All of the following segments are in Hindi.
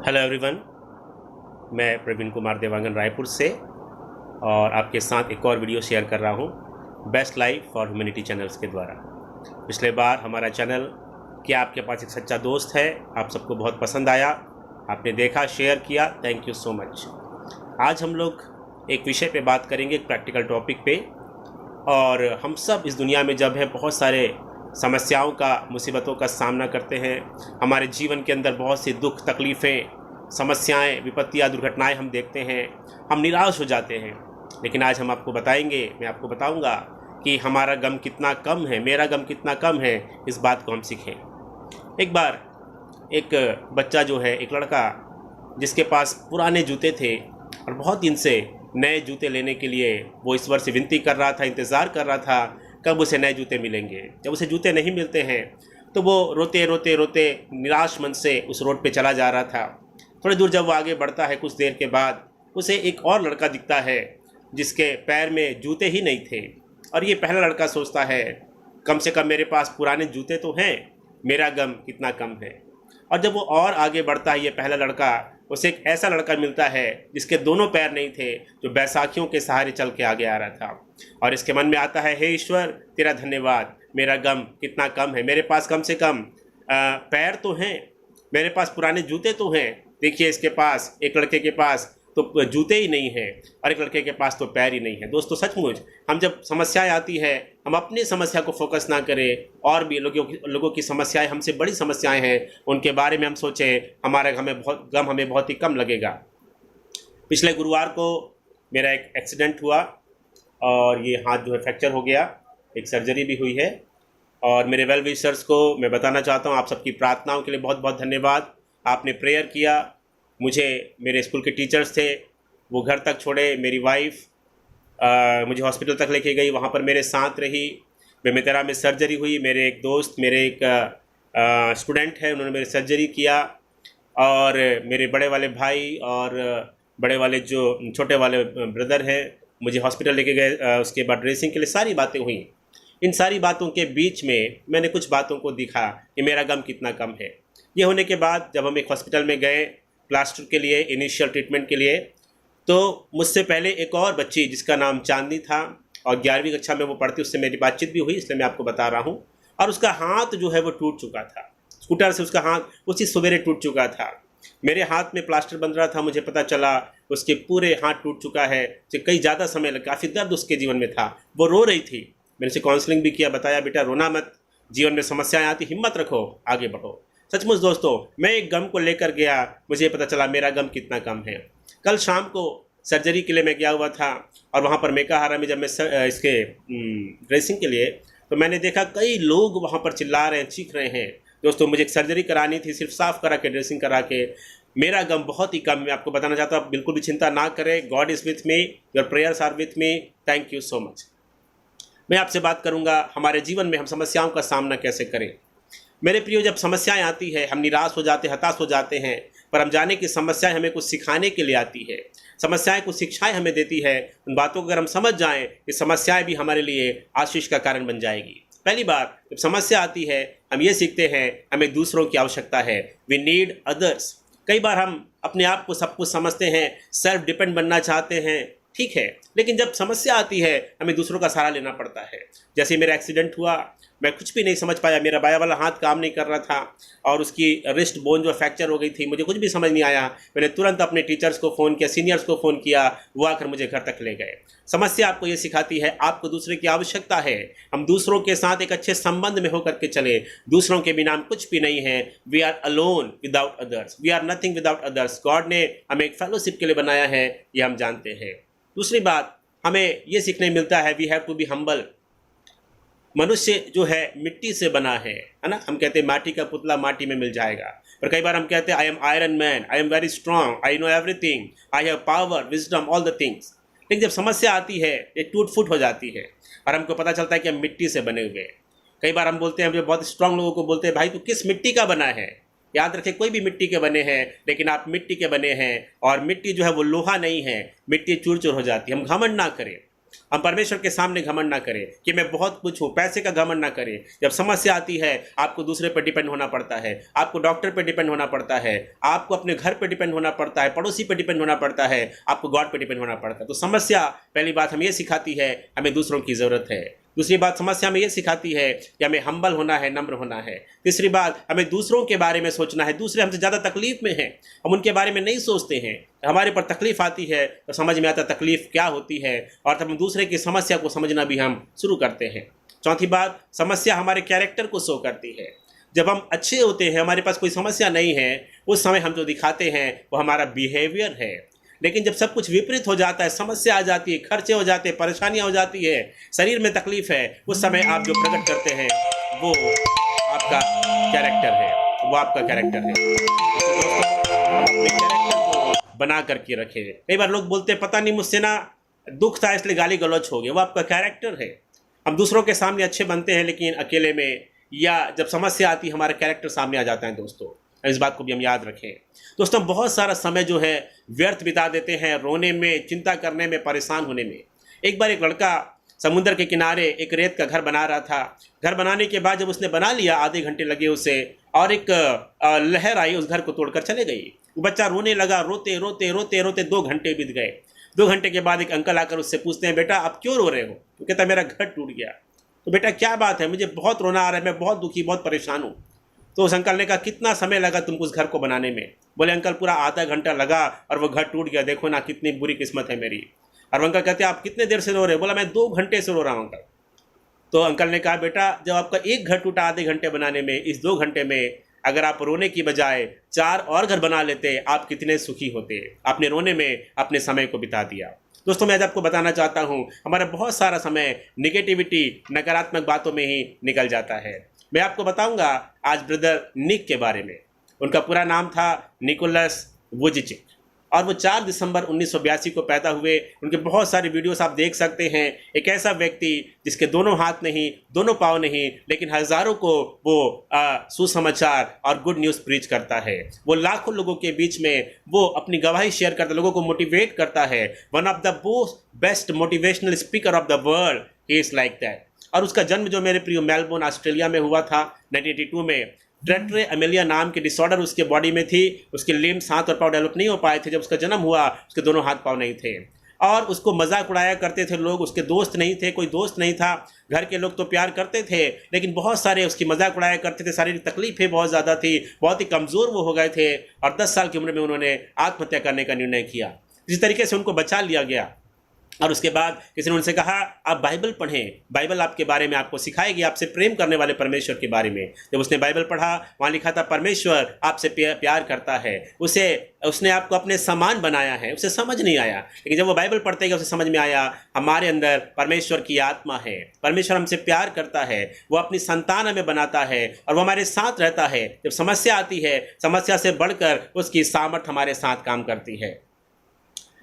हेलो एवरीवन, मैं प्रवीण कुमार देवांगन रायपुर से और आपके साथ एक और वीडियो शेयर कर रहा हूँ best life for humanity channels के द्वारा। पिछले बार हमारा चैनल क्या आपके पास एक सच्चा दोस्त है, आप सबको बहुत पसंद आया, आपने देखा, शेयर किया, थैंक यू सो मच। आज हम लोग एक विषय पे बात करेंगे, एक प्रैक्टिकल टॉपिक पे। और हम सब इस दुनिया में जब है बहुत सारे समस्याओं का, मुसीबतों का सामना करते हैं। हमारे जीवन के अंदर बहुत सी दुख, तकलीफ़ें, समस्याएं, विपत्तियां, दुर्घटनाएं हम देखते हैं, हम निराश हो जाते हैं। लेकिन आज हम आपको बताएंगे, मैं आपको बताऊंगा कि हमारा गम कितना कम है, मेरा गम कितना कम है, इस बात को हम सीखें। एक बार एक बच्चा जो है, एक लड़का जिसके पास पुराने जूते थे और बहुत दिन से नए जूते लेने के लिए वो ईश्वर से विनती कर रहा था, इंतज़ार कर रहा था कब उसे नए जूते मिलेंगे। जब उसे जूते नहीं मिलते हैं तो वो रोते रोते रोते निराश मन से उस रोड पे चला जा रहा था। थोड़ी दूर जब वो आगे बढ़ता है, कुछ देर के बाद उसे एक और लड़का दिखता है जिसके पैर में जूते ही नहीं थे। और ये पहला लड़का सोचता है, कम से कम मेरे पास पुराने जूते तो हैं, मेरा गम कितना कम है। और जब वो और आगे बढ़ता है, ये पहला लड़का, उसे एक ऐसा लड़का मिलता है जिसके दोनों पैर नहीं थे, जो बैसाखियों के सहारे चल के आगे आ रहा था। और इसके मन में आता है, हे ईश्वर तेरा धन्यवाद, मेरा गम कितना कम है, मेरे पास कम से कम पैर तो हैं, मेरे पास पुराने जूते तो हैं। देखिए, इसके पास, एक लड़के के पास तो जूते ही नहीं हैं और एक लड़के के पास तो पैर ही नहीं है। दोस्तों, सचमुच हम जब समस्याएं आती है, हम अपनी समस्या को फोकस ना करें, और भी लोगों की समस्याएं, हमसे बड़ी समस्याएं हैं, उनके बारे में हम सोचें, हमारा गम हमें बहुत ही कम लगेगा। पिछले गुरुवार को मेरा एक एक्सीडेंट हुआ और ये हाथ जो है फ्रैक्चर हो गया, एक सर्जरी भी हुई है। और मेरे वेल विशर्स को मैं बताना चाहता हूँ, आप सबकी प्रार्थनाओं के लिए बहुत बहुत धन्यवाद। आपने प्रेयर किया, मुझे मेरे स्कूल के टीचर्स थे, वो घर तक छोड़े, मेरी वाइफ मुझे हॉस्पिटल तक लेके गई, वहाँ पर मेरे साथ रही। बेमेतरा में सर्जरी हुई, मेरे एक दोस्त, मेरे एक स्टूडेंट है, उन्होंने मेरी सर्जरी किया। और मेरे बड़े वाले भाई और बड़े वाले जो छोटे वाले ब्रदर हैं, मुझे हॉस्पिटल लेके गए। उसके बाद ड्रेसिंग के लिए सारी बातें हुई। इन सारी बातों के बीच में मैंने कुछ बातों को दिखा कि मेरा गम कितना कम है। ये होने के बाद जब हम एक हॉस्पिटल में गए प्लास्टर के लिए, इनिशियल ट्रीटमेंट के लिए, तो मुझसे पहले एक और बच्ची जिसका नाम चांदनी था और 11वीं कक्षा में वो पढ़ती, उससे मेरी बातचीत भी हुई, इसलिए मैं आपको बता रहा हूँ। और उसका हाथ जो है वो टूट चुका था, स्कूटर से उसका हाथ उसी सवेरे टूट चुका था। मेरे हाथ में प्लास्टर बन रहा था, मुझे पता चला उसके पूरे हाथ टूट चुका है। उसे कई ज़्यादा समय लगा, काफ़ी दर्द उसके जीवन में था, वो रो रही थी। मैंने उसे काउंसलिंग भी किया, बताया बेटा रोना मत, जीवन में समस्याएं आती, हिम्मत रखो, आगे बढ़ो। सचमुच दोस्तों, मैं एक गम को लेकर गया, मुझे पता चला मेरा गम कितना कम है। कल शाम को सर्जरी के लिए मैं गया हुआ था और वहाँ पर मेकाहारा में जब मैं इसके ड्रेसिंग के लिए, तो मैंने देखा कई लोग वहाँ पर चिल्ला रहे हैं, चीख रहे हैं। दोस्तों, मुझे एक सर्जरी करानी थी, सिर्फ साफ़ करा के, ड्रेसिंग करा के। मेरा गम बहुत ही कम, मैं आपको बताना चाहता हूँ। आप बिल्कुल भी चिंता ना करें, God is with me, your prayers are with me, thank you so much. मैं आपसे बात करूँगा हमारे जीवन में हम समस्याओं का सामना कैसे करें। मेरे प्रियो, जब समस्याएं आती है, हम निराश हो जाते, हताश हो जाते हैं, पर हम जाने कि समस्याएं हमें कुछ सिखाने के लिए आती है। समस्याएं कुछ शिक्षाएं हमें देती है। उन बातों को अगर हम समझ जाएं, कि समस्याएं भी हमारे लिए आशीष का कारण बन जाएगी। पहली बात, जब समस्या आती है, हम ये सीखते हैं हमें दूसरों की आवश्यकता है, वी नीड अदर्स। कई बार हम अपने आप को सब कुछ समझते हैं, सेल्फ डिपेंड बनना चाहते हैं, ठीक है, लेकिन जब समस्या आती है हमें दूसरों का सहारा लेना पड़ता है। जैसे मेरा एक्सीडेंट हुआ, मैं कुछ भी नहीं समझ पाया, मेरा बायां वाला हाथ काम नहीं कर रहा था और उसकी रिस्ट बोन जो फ्रैक्चर हो गई थी, मुझे कुछ भी समझ नहीं आया। मैंने तुरंत अपने टीचर्स को फ़ोन किया, सीनियर्स को फ़ोन किया, वो आकर मुझे घर तक ले गए। समस्या आपको ये सिखाती है, आपको दूसरे की आवश्यकता है। हम दूसरों के साथ एक अच्छे संबंध में होकर के चले, दूसरों के बिना हम कुछ भी नहीं है। We are alone without others, we are nothing without others. God ने हमें एक फेलोशिप के लिए बनाया है, ये हम जानते हैं। दूसरी बात, हमें ये सीखने मिलता है, we have to be humble. मनुष्य जो है मिट्टी से बना है ना। हम कहते हैं माटी का पुतला माटी में मिल जाएगा, पर कई बार हम कहते हैं I am Iron man, I am very strong, I know everything, I have power, wisdom, all the things. लेकिन जब समस्या आती है, ये टूट फूट हो जाती है और हमको पता चलता है कि हम मिट्टी से बने हुए हैं। कई बार हम बोलते हैं, हम जो बहुत स्ट्रांग लोगों को बोलते हैं, भाई तू किस मिट्टी का बना है। याद रखें, कोई भी मिट्टी के बने हैं, लेकिन आप मिट्टी के बने हैं और मिट्टी जो है वो लोहा नहीं है, मिट्टी चूर चूर हो जाती है। हम घमंड ना करें। हम परमेश्वर के सामने घमंड ना करें कि मैं बहुत कुछ हूँ, पैसे का घमंड ना करें। जब समस्या आती है आपको दूसरे पर डिपेंड होना पड़ता है, आपको डॉक्टर पर डिपेंड होना पड़ता है, आपको अपने घर पर डिपेंड होना पड़ता है, पड़ोसी पर डिपेंड होना पड़ता है, आपको गॉड पर डिपेंड होना पड़ता है। तो समस्या पहली बात हमें ये सिखाती है हमें दूसरों की ज़रूरत है। दूसरी बात समस्या में ये सिखाती है कि हमें हम्बल होना है, नम्र होना है। तीसरी बात हमें दूसरों के बारे में सोचना है। दूसरे हमसे ज़्यादा तकलीफ में हैं, हम उनके बारे में नहीं सोचते हैं। हमारे पर तकलीफ आती है तो समझ में आता तकलीफ क्या होती है, और तब हम दूसरे की समस्या को समझना भी हम शुरू करते हैं। चौथी बात, समस्या हमारे कैरेक्टर को शो करती है। जब हम अच्छे होते हैं, हमारे पास कोई समस्या नहीं है, उस समय हम जो दिखाते हैं वो हमारा बिहेवियर है। लेकिन जब सब कुछ विपरीत हो जाता है, समस्या आ जाती है, खर्चे हो जाते हैं, परेशानियां हो जाती है, शरीर में तकलीफ है, उस समय आप जो प्रकट करते हैं वो आपका कैरेक्टर है, वो आपका कैरेक्टर है। तो दोस्तों, हम अपने कैरेक्टर को बना करके रखें। कई बार लोग बोलते हैं पता नहीं मुझसे ना दुख था इसलिए गाली गलौज हो गया, वो आपका कैरेक्टर है। हम दूसरों के सामने अच्छे बनते हैं लेकिन अकेले में या जब समस्या आती है हमारा कैरेक्टर सामने आ जाता है। दोस्तों, इस बात को भी हम याद रखें। दोस्तों, बहुत सारा समय जो है व्यर्थ बिता देते हैं रोने में, चिंता करने में, परेशान होने में। एक बार एक लड़का समुद्र के किनारे एक रेत का घर बना रहा था। घर बनाने के बाद जब उसने बना लिया, आधे घंटे लगे उसे, और एक लहर आई उस घर को तोड़कर चले गई। वो बच्चा रोने लगा, रोते रोते रोते रोते 2 घंटे बीत गए। 2 घंटे के बाद एक अंकल आकर उससे पूछते हैं, बेटा आप क्यों रो रहे हो? तो कहता मेरा घर टूट गया। तो बेटा क्या बात है? मुझे बहुत रोना आ रहा है, मैं बहुत दुखी, बहुत परेशान हूँ। तो उस अंकल ने कहा कितना समय लगा तुमको उस घर को बनाने में? बोले अंकल पूरा आधा घंटा लगा और वो घर टूट गया, देखो ना कितनी बुरी किस्मत है मेरी। और अंकल कहते हैं आप कितने देर से रो रहे हो? बोला मैं 2 घंटे से रो रहा हूँ अंकल। तो अंकल ने कहा बेटा जब आपका एक घर टूटा आधे घंटे बनाने में, इस 2 घंटे में अगर आप रोने की बजाय 4 और घर बना लेते, आप कितने सुखी होते। आपने रोने में अपने समय को बिता दिया। दोस्तों, मैं आज आपको बताना चाहता हूँ हमारा बहुत सारा समय निगेटिविटी, नकारात्मक बातों में ही निकल जाता है। मैं आपको बताऊंगा आज ब्रदर निक के बारे में। उनका पूरा नाम था निकोलस वुजिचिक, और वो 4 दिसंबर 1982 को पैदा हुए। उनके बहुत सारे वीडियोस आप देख सकते हैं। एक ऐसा व्यक्ति जिसके दोनों हाथ नहीं, दोनों पाँव नहीं, लेकिन हज़ारों को वो सुसमाचार और गुड न्यूज़ प्रीच करता है। वो लाखों लोगों के बीच में वो अपनी गवाही शेयर करता है, लोगों को मोटिवेट करता है। One of the best motivational speaker of the world, he is like that. और उसका जन्म जो मेरे प्रिय मेलबोर्न ऑस्ट्रेलिया में हुआ था 1982 में। टेट्रे अमेलिया नाम की डिसऑर्डर उसके बॉडी में थी। उसके लिम्स, हाथ और पाँव डेवलप नहीं हो पाए थे। जब उसका जन्म हुआ उसके दोनों हाथ पाँव नहीं थे, और उसको मजाक उड़ाया करते थे लोग। उसके दोस्त नहीं थे, कोई दोस्त नहीं था। घर के लोग तो प्यार करते थे लेकिन बहुत सारे उसकी मजाक उड़ाया करते थे। शारीरिक तकलीफें बहुत ज़्यादा थी, बहुत ही कमज़ोर वो हो गए थे, और 10 साल की उम्र में उन्होंने आत्महत्या करने का निर्णय किया। इसी तरीके से उनको बचा लिया गया। और उसके बाद किसी ने उनसे कहा आप बाइबल पढ़ें, बाइबल आपके बारे में आपको सिखाएगी, आपसे प्रेम करने वाले परमेश्वर के बारे में। जब उसने बाइबल पढ़ा, वहाँ लिखा था परमेश्वर आपसे प्यार करता है, उसने आपको अपने समान बनाया है। उसे समझ नहीं आया, लेकिन जब वो बाइबल पढ़ते गए उसे समझ में आया हमारे अंदर परमेश्वर की आत्मा है, परमेश्वर हमसे प्यार करता है, वो अपनी संतान हमें बनाता है और वो हमारे साथ रहता है। जब समस्या आती है, समस्या से बढ़कर उसकी सामर्थ हमारे साथ काम करती है।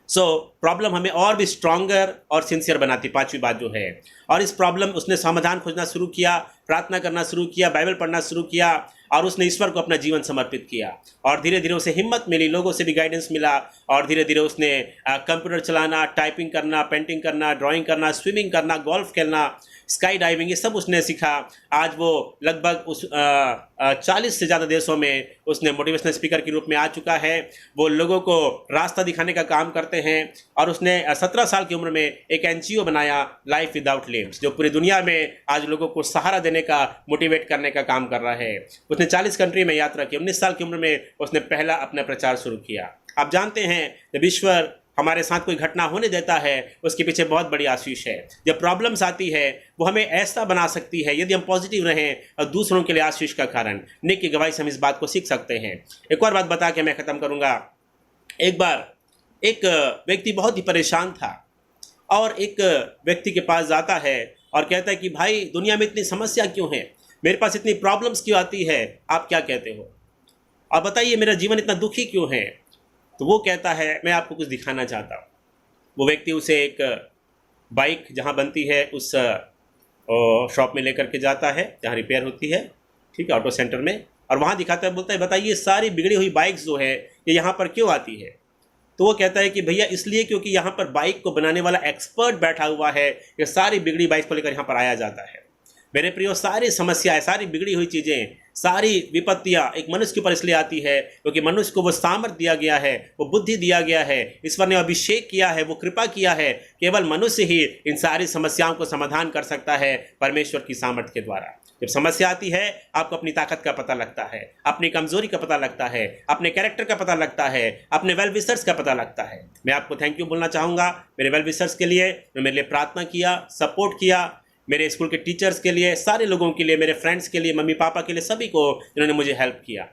प्रॉब्लम हमें और भी स्ट्रॉन्गर और सिंसियर बनाती, 5वीं बात जो है। और इस प्रॉब्लम उसने समाधान खोजना शुरू किया, प्रार्थना करना शुरू किया, बाइबल पढ़ना शुरू किया, और उसने ईश्वर को अपना जीवन समर्पित किया। और धीरे धीरे उसे हिम्मत मिली, लोगों से भी गाइडेंस मिला, और धीरे धीरे उसने कंप्यूटर चलाना, टाइपिंग करना, पेंटिंग करना, ड्राइंग करना, स्विमिंग करना, गोल्फ खेलना, स्काई डाइविंग, ये सब उसने सीखा। आज वो लगभग उस 40 से ज़्यादा देशों में उसने मोटिवेशनल स्पीकर के रूप में आ चुका है। वो लोगों को रास्ता दिखाने का काम करते हैं, और उसने 17 साल की उम्र में एक NGO बनाया, लाइफ विदाउट लिम्स, जो पूरी दुनिया में आज लोगों को सहारा देने का, मोटिवेट करने का काम कर रहा है। उसने 40 कंट्री में यात्रा की। 19 साल की उम्र में उसने पहला अपना प्रचार शुरू किया। आप जानते हैं जब ईश्वर हमारे साथ कोई घटना होने देता है उसके पीछे बहुत बड़ी आशीष है। जब प्रॉब्लम्स आती है वो हमें ऐसा बना सकती है यदि हम पॉजिटिव रहें और दूसरों के लिए आशीष का कारण। निक की गवाही से हम इस बात को सीख सकते हैं। एक और बात बता के मैं ख़त्म करूँगा। एक बार एक व्यक्ति बहुत ही परेशान था, और एक व्यक्ति के पास जाता है और कहता है कि भाई दुनिया में इतनी समस्या क्यों है, मेरे पास इतनी प्रॉब्लम्स क्यों आती है, आप क्या कहते हो, आप बताइए मेरा जीवन इतना दुखी क्यों है। तो वो कहता है मैं आपको कुछ दिखाना चाहता हूँ। वो व्यक्ति उसे एक बाइक जहाँ बनती है उस शॉप में लेकर के जाता है जहाँ रिपेयर होती है, ठीक है, ऑटो सेंटर में, और वहाँ दिखाता है, बोलता है बताइए सारी बिगड़ी हुई बाइक्स जो है ये यहाँ पर क्यों आती है। तो वो कहता है कि भैया इसलिए क्योंकि यहाँ पर बाइक को बनाने वाला एक्सपर्ट बैठा हुआ है, ये सारी बिगड़ी बाइक को लेकर यहाँ पर आया जाता है। मेरे प्रियो, सारी समस्याएं, सारी बिगड़ी हुई चीज़ें, सारी विपत्तियां एक मनुष्य के ऊपर इसलिए आती है क्योंकि मनुष्य को वो सामर्थ्य दिया गया है, वो बुद्धि दिया गया है, ईश्वर ने अभिषेक किया है, वो कृपा किया है। केवल मनुष्य ही इन सारी समस्याओं को समाधान कर सकता है परमेश्वर की सामर्थ्य के द्वारा। जब समस्या आती है, आपको अपनी ताकत का पता लगता है, अपनी कमजोरी का पता लगता है, अपने कैरेक्टर का पता लगता है, अपने वेल विशर्स का पता लगता है। मैं आपको थैंक यू बोलना चाहूँगा मेरे वेल विशर्स के लिए, जो मेरे लिए प्रार्थना किया, सपोर्ट किया, मेरे स्कूल के टीचर्स के लिए, सारे लोगों के लिए, मेरे फ्रेंड्स के लिए, मम्मी पापा के लिए, सभी को जिन्होंने मुझे हेल्प किया।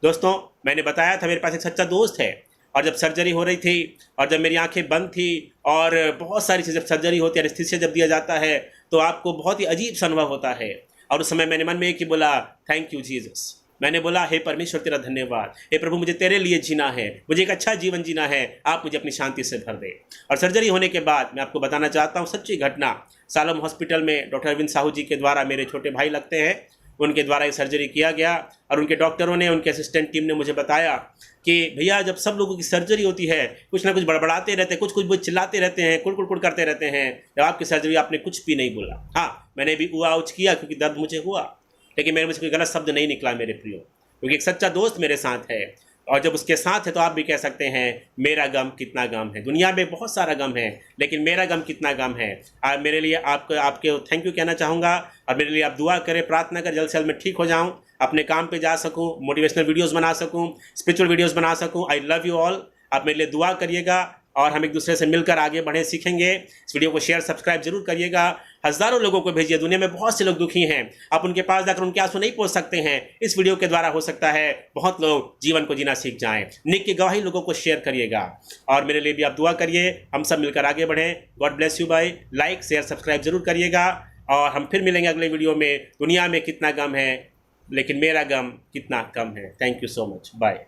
दोस्तों, मैंने बताया था मेरे पास एक सच्चा दोस्त है, और जब सर्जरी हो रही थी और जब मेरी आंखें बंद थी और बहुत सारी चीज़ें, जब सर्जरी होती है, एनेस्थीसिया जब दिया जाता है, तो आपको बहुत ही अजीब सा अनुभव होता है। और उस समय मैंने मन में एक ही बोला, थैंक यू जीसस। मैंने बोला, हे परमेश्वर तेरा धन्यवाद, हे प्रभु मुझे तेरे लिए जीना है, मुझे एक अच्छा जीवन जीना है, आप मुझे अपनी शांति से भर दे। और सर्जरी होने के बाद मैं आपको बताना चाहता हूँ सच्ची घटना। सालम हॉस्पिटल में डॉक्टर अरविंद साहू जी के द्वारा, मेरे छोटे भाई लगते हैं, उनके द्वारा ये सर्जरी किया गया। और उनके डॉक्टरों ने, उनके असिस्टेंट टीम ने मुझे बताया कि भैया जब सब लोगों की सर्जरी होती है, कुछ ना कुछ बड़बड़ाते रहते हैं, कुछ चिल्लाते रहते हैं, कुड़ करते रहते हैं। जब आपकी सर्जरी आपने कुछ भी नहीं बोला। हाँ, मैंने भी हुआ आउच किया क्योंकि दर्द मुझे हुआ, लेकिन मेरे मुझे कोई गलत शब्द नहीं निकला मेरे प्रियो, क्योंकि एक सच्चा दोस्त मेरे साथ है। और जब उसके साथ है तो आप भी कह सकते हैं मेरा गम कितना गम है। दुनिया में बहुत सारा गम है, लेकिन मेरा गम कितना गम है। मेरे लिए आपके थैंक यू कहना चाहूँगा, और मेरे लिए आप दुआ करें, प्रार्थना करें, जल्द से जल्द मैं ठीक हो जाऊँ, अपने काम पे जा सकूँ, मोटिवेशनल वीडियोज़ बना सकूँ, स्पिरिचुअल वीडियोज़ बना सकूँ। I love you all. आप मेरे लिए दुआ करिएगा और हम एक दूसरे से मिलकर आगे बढ़ें, सीखेंगे। इस वीडियो को शेयर, सब्सक्राइब जरूर करिएगा। हज़ारों लोगों को भेजिए। दुनिया में बहुत से लोग दुखी हैं, आप उनके पास जाकर उनके आंसू नहीं पहुंच सकते हैं। इस वीडियो के द्वारा हो सकता है बहुत लोग जीवन को जीना सीख जाएं। नेक की गवाही लोगों को शेयर करिएगा, और मेरे लिए भी आप दुआ करिए, हम सब मिलकर आगे बढ़ें। God bless you bye. Like share subscribe जरूर करिएगा, और हम फिर मिलेंगे अगले वीडियो में। दुनिया में कितना गम है, लेकिन मेरा गम कितना कम है। Thank you so much. Bye.